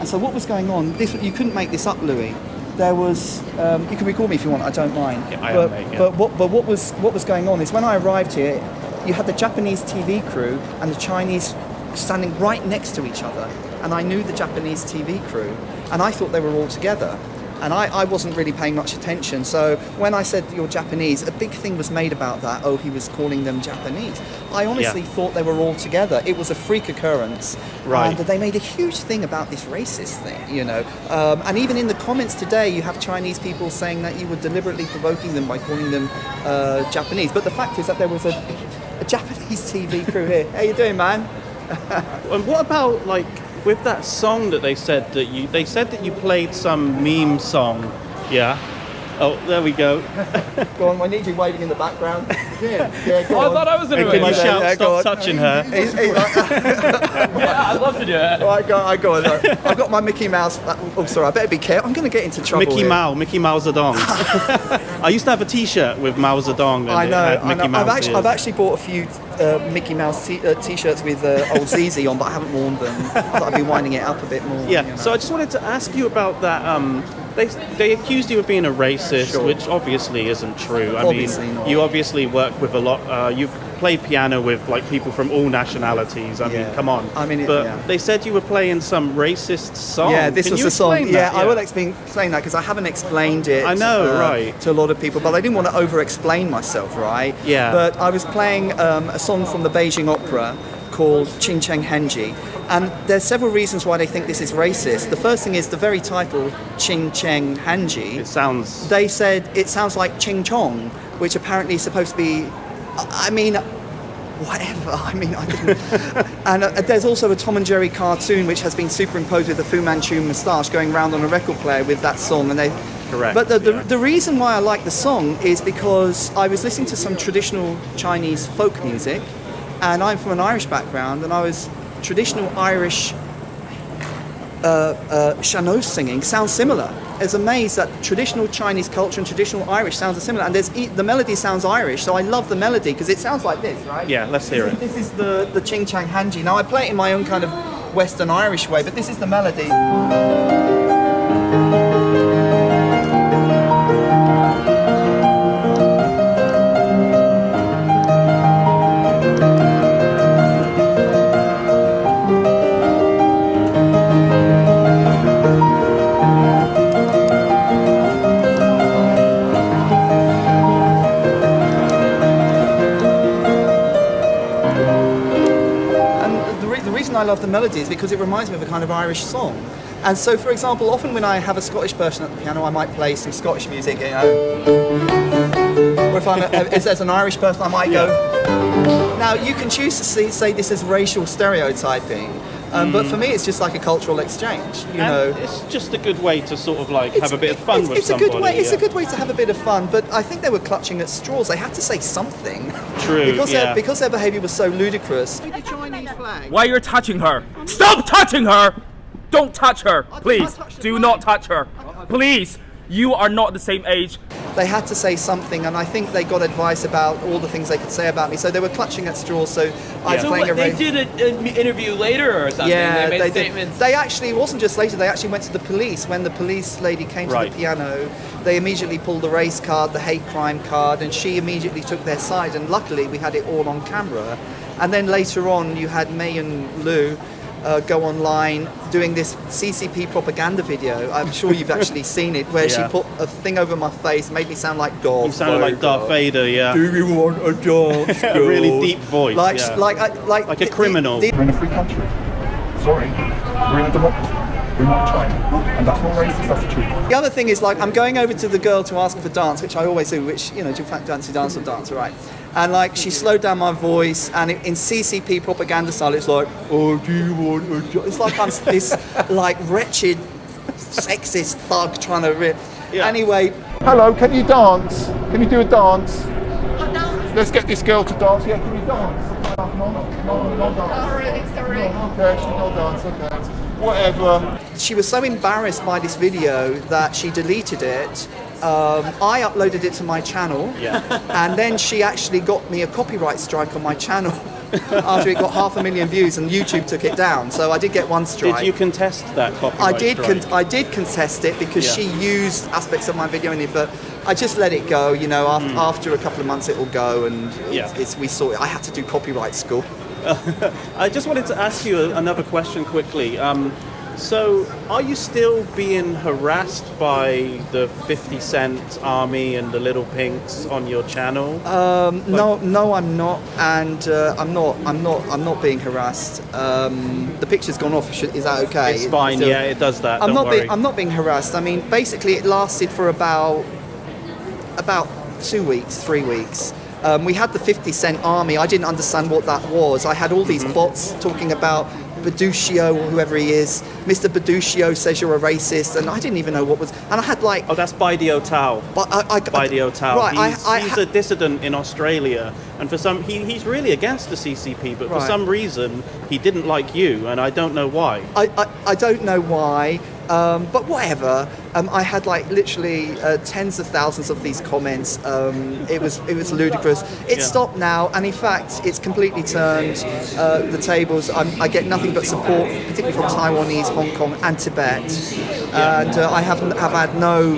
so what was going on? You couldn't make this up, Louis. There was, you can record me if you want, I don't mind. Yeah, but what was going on is when I arrived here, you had the Japanese TV crew and the Chinese standing right next to each other. And I knew the Japanese TV crew, and I thought they were all together. And I wasn't really paying much attention. So when I said you're Japanese, a big thing was made about that. Oh, he was calling them Japanese. I honestly thought they were all together. It was a freak occurrence. Right. And they made a huge thing about this racist thing, you know. And even in the comments today, you have Chinese people saying that you were deliberately provoking them by calling them Japanese. But the fact is that there was a Japanese TV crew here. How you doing, man? And what about, like, with that song that they said that you played some meme song, yeah? Oh, there we go. Go on, I need you waving in the background. Yeah, go I on. thought I was in And a can you way. shout, stop touching her? Yeah, I'd love to do it. Right, go on. I've got my Mickey Mouse. Oh, sorry, I better be careful. I'm going to get into trouble. Mickey Mao Zedong. I used to have a T-shirt with Mao Zedong. And I know. Mickey Mouse I've actually bought a few Mickey Mouse t-shirts with old ZZ on, but I haven't worn them. But I've been winding it up a bit more. Yeah. You know. So I just wanted to ask you about that. They accused you of being a racist, Sure. which obviously isn't true. Obviously I mean, not. you obviously work with a lot. You've played piano with like people from all nationalities. I mean, come on. I mean, but they said you were playing some racist song. Yeah, this Can was you the song. explain that? I will explain that because I haven't explained it. I know, right. To a lot of people, but I didn't want to over-explain myself, right? Yeah. But I was playing a song from the Beijing Opera called Qing Cheng Henji, and there's several reasons why they think this is racist. The first thing is the very title, Qing Cheng Henji. It sounds. They said it sounds like Ching Chong, which apparently is supposed to be. I mean. Whatever. I mean, I didn't. And there's also a Tom and Jerry cartoon which has been superimposed with a Fu Manchu moustache going around on a record player with that song, and they. Correct. But the reason why I like the song is because I was listening to some traditional Chinese folk music, and I'm from an Irish background, and I was traditional Irish Shanos singing sounds similar. I was amazed that traditional Chinese culture and traditional Irish sounds are similar, and the melody sounds Irish, so I love the melody because it sounds like this, right? Yeah, let's hear it. This is the Ching Chang Hanji. Now I play it in my own kind of Western Irish way, but this is the melody. I love the melody is because it reminds me of a kind of Irish song. And so, for example, often when I have a Scottish person at the piano, I might play some Scottish music, you know. Or if there's an Irish person, I might go. Now, you can choose to say this is racial stereotyping, but for me, it's just like a cultural exchange, you know. It's just a good way to sort of like have a bit of fun with somebody. It's a good way to have a bit of fun, but I think they were clutching at straws. They had to say something. True, because their behaviour was so ludicrous. The Chinese flag. Why you're touching her? Stop touching her! Don't touch her, please. Do not touch her. Please. You are not the same age. They had to say something, and I think they got advice about all the things they could say about me. So they were clutching at straws. So I was playing they did an interview later or something. Yeah, they made did. statements. They actually, it wasn't just later. They actually went to the police. When the police lady came to the piano, they immediately pulled the race card, the hate crime card, and she immediately took their side. And luckily, we had it all on camera. And then later on, you had May and Lou go online doing this CCP propaganda video. I'm sure you've actually seen it, where she put a thing over my face, made me sound like God. You sounded like Darth Vader, yeah. Do you want a dance? A really deep voice, like a criminal. We're in a free country. Sorry, we're in a democracy. We're not China, and that's not racist. That's the truth. The other thing is, like, I'm going over to the girl to ask her for dance, which I always do, which, you know, do fancy dance or dance, right? And like, she slowed down my voice, and in CCP propaganda style, it's like, oh, do you want a dance? It's like I'm this like wretched, sexist thug trying to rip. Yeah. Anyway. Hello, can you dance? Can you do a dance? Let's get this girl to dance. Yeah, can you dance? No dance. Sorry. Okay, no dance. Okay. Whatever. She was so embarrassed by this video that she deleted it. I uploaded it to my channel, and then she actually got me a copyright strike on my channel after it got 500,000 views, and YouTube took it down. So I did get one strike. Did you contest that copyright strike? I did contest it because she used aspects of my video in it, but I just let it go. You know, after a couple of months, it will go, and we saw it. I had to do copyright school. I just wanted to ask you another question quickly. So, are you still being harassed by the 50 Cent Army and the Little Pinks on your channel? No, I'm not, and I'm not being harassed. The picture's gone off. Is that okay? It's fine. Yeah, it does that. I'm Don't worry. I'm not being harassed. I mean, basically, it lasted for about 2 weeks, 3 weeks. We had the 50 Cent Army. I didn't understand what that was. I had all these bots talking about Baduccio, or whoever he is. Mr. Baduccio says you're a racist, and I didn't even know what was. And I had like. Oh, that's Baidio Tao. Baidio Tao. Right, he's a dissident in Australia, and for some, he's really against the CCP, but for some reason, he didn't like you, and I don't know why. I don't know why. But whatever. I had like literally tens of thousands of these comments. It was ludicrous. It's stopped now, and in fact, it's completely turned the tables. I get nothing but support, particularly from Taiwanese, Hong Kong, and Tibet. And I have had no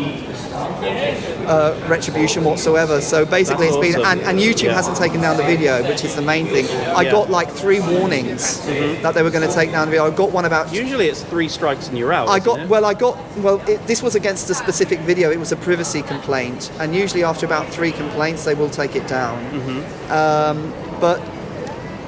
retribution whatsoever. So basically, That's it's been awesome. and YouTube hasn't taken down the video, which is the main thing. I got like 3 warnings that they were going to take down the video. I got one about. Usually, it's 3 strikes and you're out. This was against a specific video. It was a privacy complaint, and usually after about 3 complaints, they will take it down. But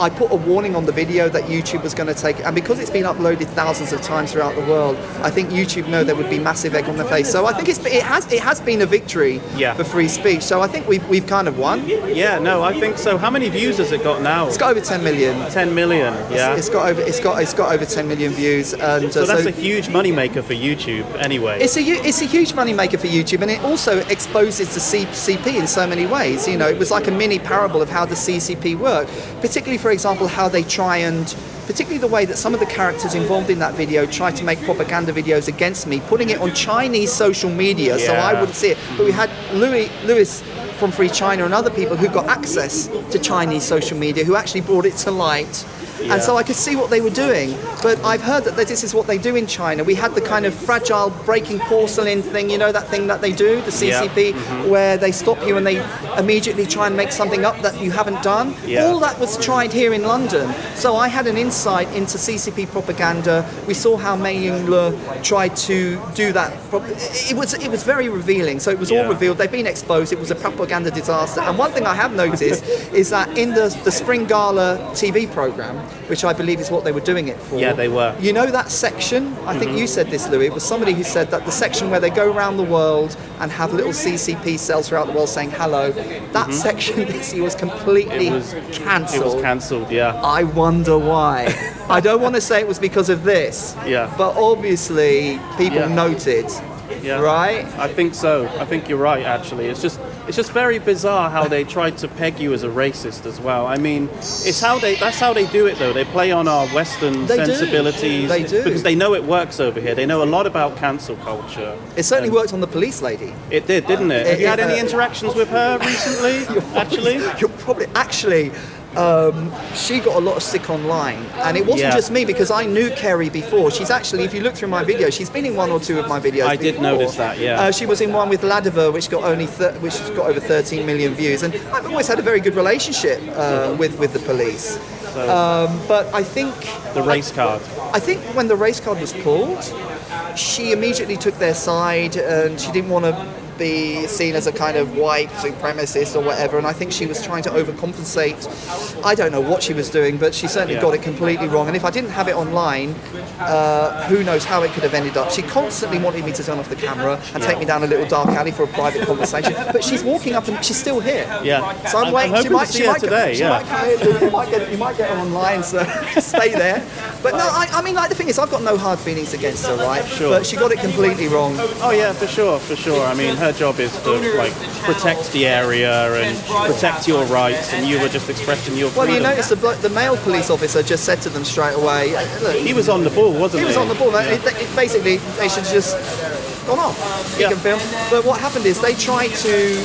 I put a warning on the video that YouTube was going to take it, and because it's been uploaded thousands of times throughout the world, I think YouTube know there would be massive egg on the face. So I think it has been a victory for free speech. So I think we've kind of won. Yeah, no, I think so. How many views has it got now? It's got over 10 million. 10 million. Yeah. It's got over 10 million views, and so that's a huge moneymaker for YouTube. Anyway, it's a huge moneymaker for YouTube, and it also exposes the CCP in so many ways. You know, it was like a mini parable of how the CCP work, particularly for example how they try and. Particularly the way that some of the characters involved in that video tried to make propaganda videos against me, putting it on Chinese social media so I wouldn't see it. But we had Lewis from Free China and other people who got access to Chinese social media who actually brought it to light. And so I could see what they were doing. But I've heard that this is what they do in China. We had the kind of fragile breaking porcelain thing, you know, that thing that they do, the CCP, where they stop you and they immediately try and make something up that you haven't done. All that was tried here in London. So I had an insight into CCP propaganda. We saw how Mei Ying-le tried to do that. It was very revealing. So it was all revealed. They've been exposed. It was a propaganda disaster. And one thing I have noticed is that in the Spring Gala TV program, which I believe is what they were doing it for. Yeah, they were. You know that section? I think you said this, Louis. It was somebody who said that the section where they go around the world and have little CCP cells throughout the world saying hello, that section this year was completely cancelled. It was cancelled, yeah. I wonder why. I don't want to say it was because of this. Yeah. But obviously people noted. Yeah. Right? I think so. I think you're right, actually. It's just very bizarre how they tried to peg you as a racist as well. I mean, that's how they do it, though. They play on our Western sensibilities. They do. Because they know it works over here. They know a lot about cancel culture. It certainly worked on the police lady. It did, didn't it? Have you had any interactions with her recently, she got a lot of stick online, and it wasn't just me because I knew Kerry before. She's actually, if you look through my videos, she's been in 1 or 2 of my videos. I did notice that, yeah. She was in one with Ladiver, which got over 13 million views, and I've always had a very good relationship with the police. But I think the race card. I think when the race card was pulled, she immediately took their side, and she didn't want to be seen as a kind of white supremacist or whatever, and I think she was trying to overcompensate. I don't know what she was doing, but she certainly got it completely wrong, and if I didn't have it online, who knows how it could have ended up. She constantly wanted me to turn off the camera and take me down a little dark alley for a private conversation, but she's walking up and she's still here. Yeah. So I'm waiting. hoping to see her today, You might get her online, so stay there. But no, I mean, like, the thing is, I've got no hard feelings against her, right? Sure. But she got it completely wrong. Oh yeah, for sure. I mean, her job is to like protect the area and protect your rights, and you were just expressing your freedom. Well, you notice the male police officer just said to them straight away, look, he was on the ball, wasn't he? He was on the ball. Basically, they should just gone off. You can film. But what happened is they tried to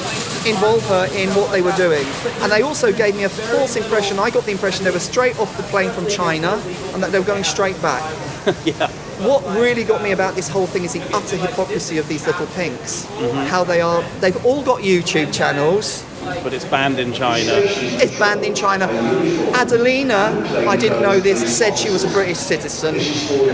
involve her in what they were doing. And they also gave me a false impression. I got the impression they were straight off the plane from China and that they were going straight back. Yeah. What really got me about this whole thing is the utter hypocrisy of these little pinks. How they've all got YouTube channels. But it's banned in China. It's banned in China. Adelina, I didn't know this, said she was a British citizen.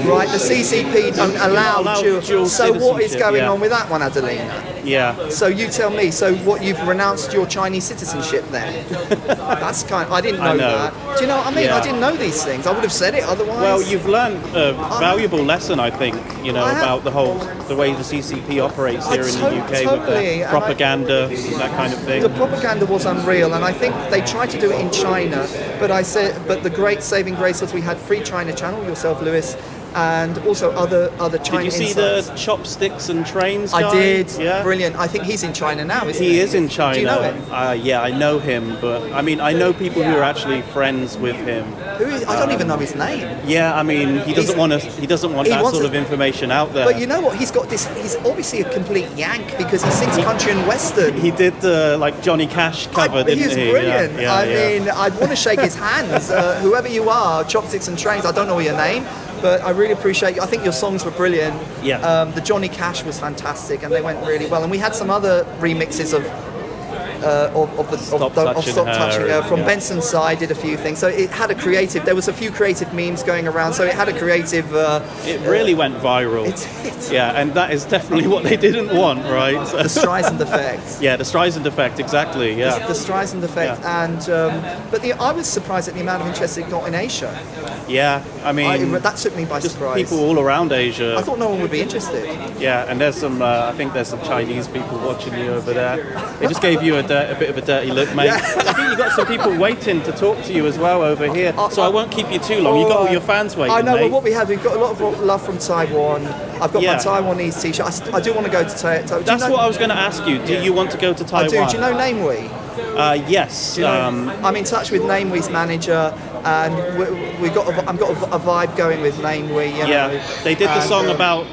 Right, the CCP don't allow dual So what is going on with that one, Adelina? Yeah. So you tell me, so what, you've renounced your Chinese citizenship then? That's I didn't know that. Do you know what I mean? Yeah. I didn't know these things. I would have said it otherwise. Well, you've learned a valuable lesson, I think, about the way the CCP operates here in the UK with the propaganda, that kind of thing. The propaganda was unreal, and I think they tried to do it in China, but the great saving grace was we had Free China Channel, yourself, Lewis, and also other China Did you see insights. the Chopsticks and Trains guy? I did. Yeah. Brilliant. I think he's in China now, isn't he? He is in China. Do you know him? Yeah, I know him, but I mean, I know people who are actually friends with him. Who is? I don't even know his name. Yeah, I mean, he doesn't want that sort of information out there. But you know what? He's got this. He's obviously a complete yank because he sings country and western. He did the Johnny Cash cover, didn't he? He was brilliant. Yeah, I mean, I'd want to shake his hands. Whoever you are, Chopsticks and Trains. I don't know your name, but I really appreciate you. I think your songs were brilliant. Yeah. The Johnny Cash was fantastic, and they went really well. And we had some other remixes of Stop Touching Her from Benson's side. Did a few things, so it had a creative. There was a few creative memes going around, so it had a creative. It really went viral. Yeah, and that is definitely what they didn't want, right? The Streisand effect. Yeah, the Streisand effect, exactly. Yeah. The Streisand effect, and but I was surprised at the amount of interest it got in Asia. Yeah, I mean, that took me by surprise. People all around Asia. I thought no one would be interested. Yeah, and there's some. I think there's some Chinese people watching you over there. It just gave you a bit of a dirty look, mate. I think you got some people waiting to talk to you as well over here. So I won't keep you too long. You got all your fans waiting. I know. Mate. Well, what we have, we've got a lot of love from Taiwan. I've got my Taiwanese T-shirt. I do want to go to Taiwan. That's what I was going to ask you. Do you want to go to Taiwan? I do. Do you know Namewee? Yes. I'm in touch with Namewee's manager, and I've got a vibe going with Namewee. They did the song about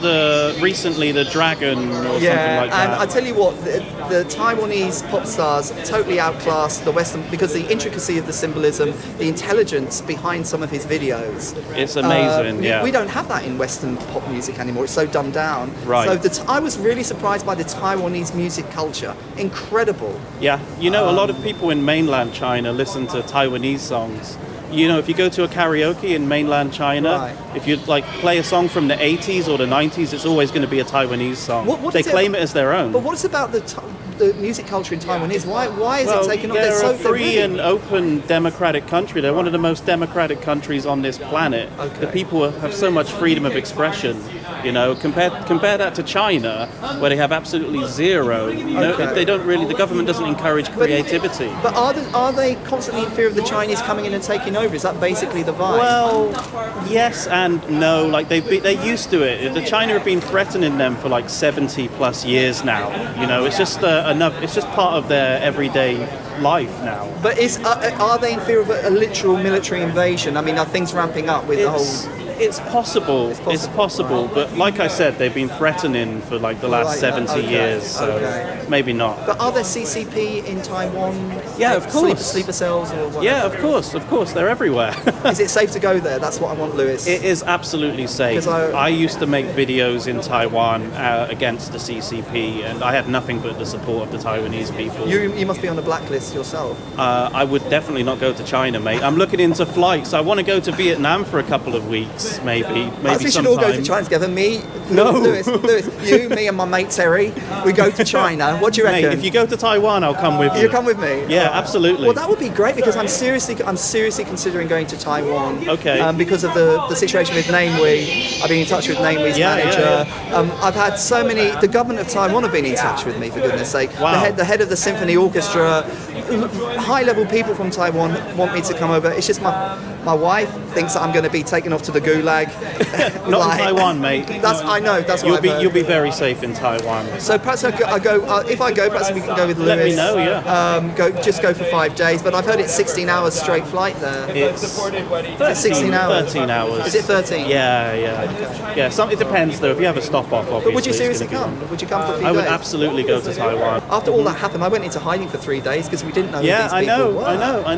recently the dragon or something like that. And I tell you what, the Taiwanese pop stars totally outclass the Western because the intricacy of the symbolism, the intelligence behind some of his videos. It's amazing. We don't have that in Western pop music anymore. It's so dumbed down. Right. So I was really surprised by the Taiwanese music culture. Incredible. Yeah. A lot of people in mainland China listen to Taiwanese songs. If you go to a karaoke in mainland China, if you play a song from the 80s or the 90s, it's always going to be a Taiwanese song. They claim it as their own. But what's about the music culture in Taiwan is? Why is it taken off? They're a free and open democratic country. They're one of the most democratic countries on this planet. Okay. The people have so much freedom of expression. Compare that to China, where they have absolutely zero. They don't really. The government doesn't encourage creativity. But are they constantly in fear of the Chinese coming in and taking over? Is that basically the vibe? Well, yes and no. They're used to it. The China have been threatening them for 70 plus years now. It's just it's just part of their everyday life now. But are they in fear of a literal military invasion? I mean, are things ramping up with the whole? It's possible. It's possible. But like I said, they've been threatening for the last 70 years, so maybe not. But are there CCP in Taiwan? Yeah, of course. Sleeper cells or whatever? Yeah, of course. They're everywhere. Is it safe to go there? That's what I want, Lewis. It is absolutely safe. I used to make videos in Taiwan against the CCP, and I had nothing but the support of the Taiwanese people. You must be on the blacklist yourself. I would definitely not go to China, mate. I'm looking into flights. I want to go to Vietnam for a couple of weeks. Maybe we should all go to China together. Lewis, you, me, and my mate Terry. We go to China. What do you reckon? Mate, if you go to Taiwan, I'll come with you. You come with me? Yeah, absolutely. Well, that would be great because I'm seriously considering going to Taiwan. Okay. Because of the situation with Namewee. I've been in touch with Namewee's manager. I've had so many. The government of Taiwan have been in touch with me, for goodness sake. Wow. The head of the symphony orchestra. high-level people from Taiwan want me to come over. It's just my wife thinks that I'm going to be taken off to the gulag. Not in Taiwan, mate. I know. That's what You'll be very safe in Taiwan. So perhaps I go. If I go, perhaps we can go with Lewis. Let me know. Yeah. Go for 5 days. But I've heard it's 16 hours straight flight there. It's 16 hours. 13 hours. Is it 13? Yeah. It depends though. If you have a stop off, obviously. But would you seriously come? Would you come for a few days? I would absolutely go to Taiwan. After all that happened, I went into hiding for 3 days because we didn't know who these people were. I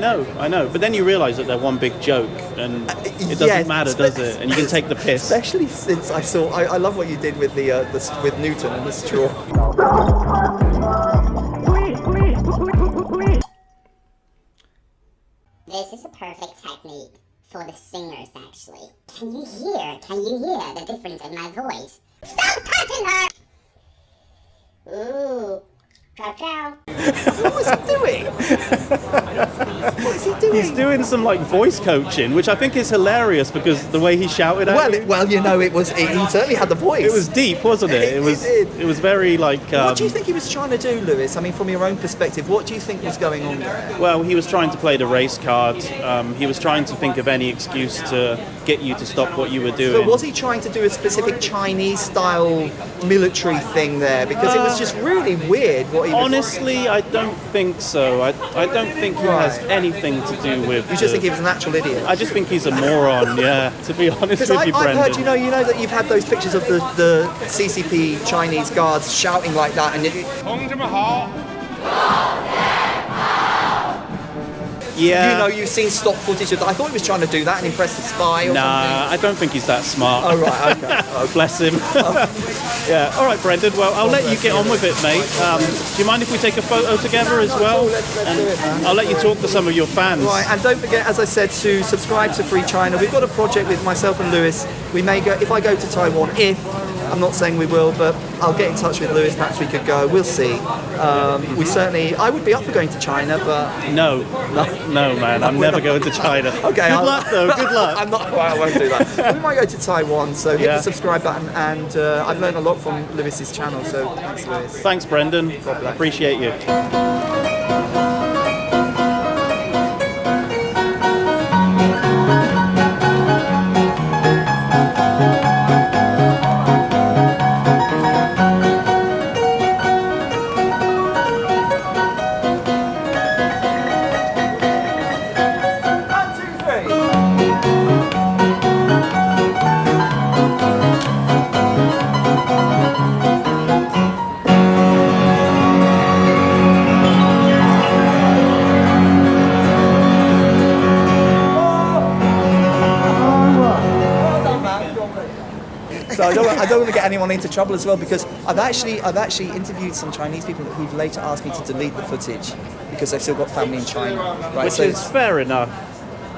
know. But then you realise that they're one big joke, and it doesn't matter, does it? And you can take the piss. Especially since I saw. I love what you did with with Newton and the straw. This is a perfect technique for the singers, actually. Can you hear the difference in my voice? Stop touching her! Ooh. Ciao, ciao. What was he doing? What is he doing? He's doing some like voice coaching, which I think is hilarious because the way he shouted at you. Well, you know, he certainly had the voice. It was deep, wasn't it? It was very like. What do you think he was trying to do, Lewis? I mean, from your own perspective, what do you think was going on there? Well, he was trying to play the race card. He was trying to think of any excuse to get you to stop what you were doing. But was he trying to do a specific Chinese-style military thing there? Because it was just really weird. Honestly, I don't think so. I don't think he has anything to do with. You just think he was an actual idiot? I just think he's a moron. Yeah, to be honest with you, Brendan. I've heard, you know that you've had those pictures of the CCP Chinese guards shouting like that, and yeah. You know, you've seen stock footage of that. I thought he was trying to do that and impress the spy or something. Nah, I don't think he's that smart. Oh, right, okay. Oh, bless him. Yeah, all right, Brendan. Well, I'll let you get on with it, mate. Do you mind if we take a photo together as well? Let's do it, man. I'll let you talk to some of your fans. Right, and don't forget, as I said, to subscribe to Free China. We've got a project with myself and Lewis. We may go, if I go to Taiwan, I'm not saying we will, but I'll get in touch with Lewis, perhaps we could go, we'll see. I would be up for going to China, but... No, man, I'm never going to China. Okay, good luck, though, good luck. I won't do that. We might go to Taiwan, so hit the subscribe button, and I've learned a lot from Lewis's channel, so thanks, Lewis. Thanks, Brendan. Appreciate you. So I don't want to get anyone into trouble as well, because I've actually interviewed some Chinese people who've later asked me to delete the footage because they've still got family in China. Right? Which is fair enough.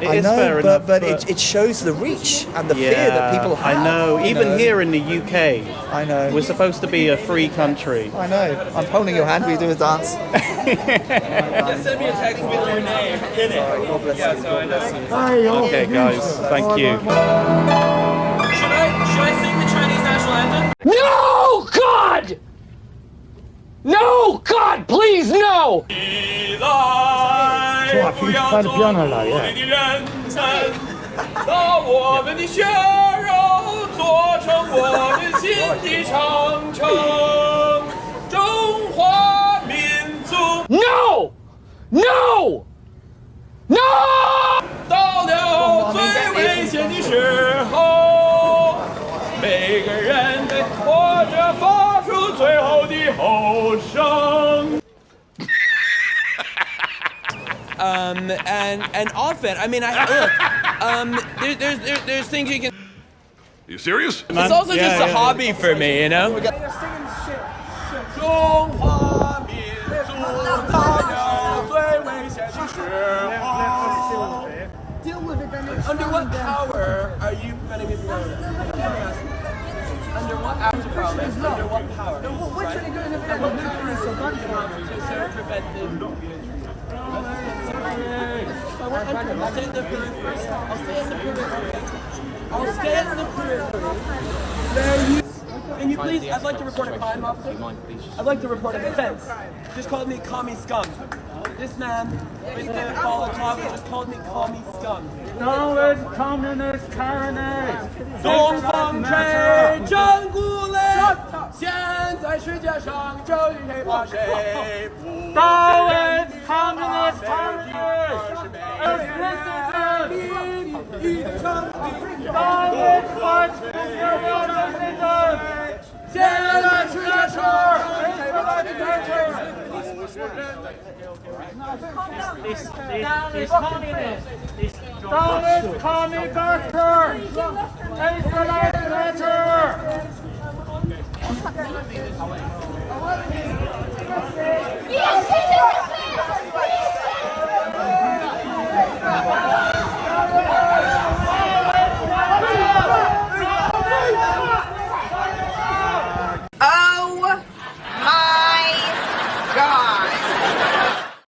I know, but it shows the reach and the fear that people have. I know. Even here in the UK, I know. We're supposed to be a free country. I know. I'm holding your hand. Will you do a dance? Send me a text with your name in it. Right, God bless you. God bless you. Okay, guys. Thank you. Should I sing the Chinese national anthem? No, God! No, God, please, no! 是吧？可以拍的 piano 了耶。把我们的血肉做成我们心的长城，中华民族。No! No! No! 到了最危险的时候，每个人得活着发出最后的吼声。And often, I mean, look, there's things you can. You serious? It's also just a hobby for me, you know. Under what power are you preventing me from going there? Under what parliament? Under what power? What are you doing to prevent them? I'll stay in the periphery. I'll stay in the periphery. Can you please? I'd like to report a crime, officer. I'd like to report an offense. Just called me commie scum. This man with the ball club just called me commie scum. Down with communist tyranny! 东方吹真鼓擂，现在世界上究竟谁怕谁！Down with communist tyranny! Down with white imperialism! 现在世界上谁怕谁 This communist! Down with commie bastard! Isolate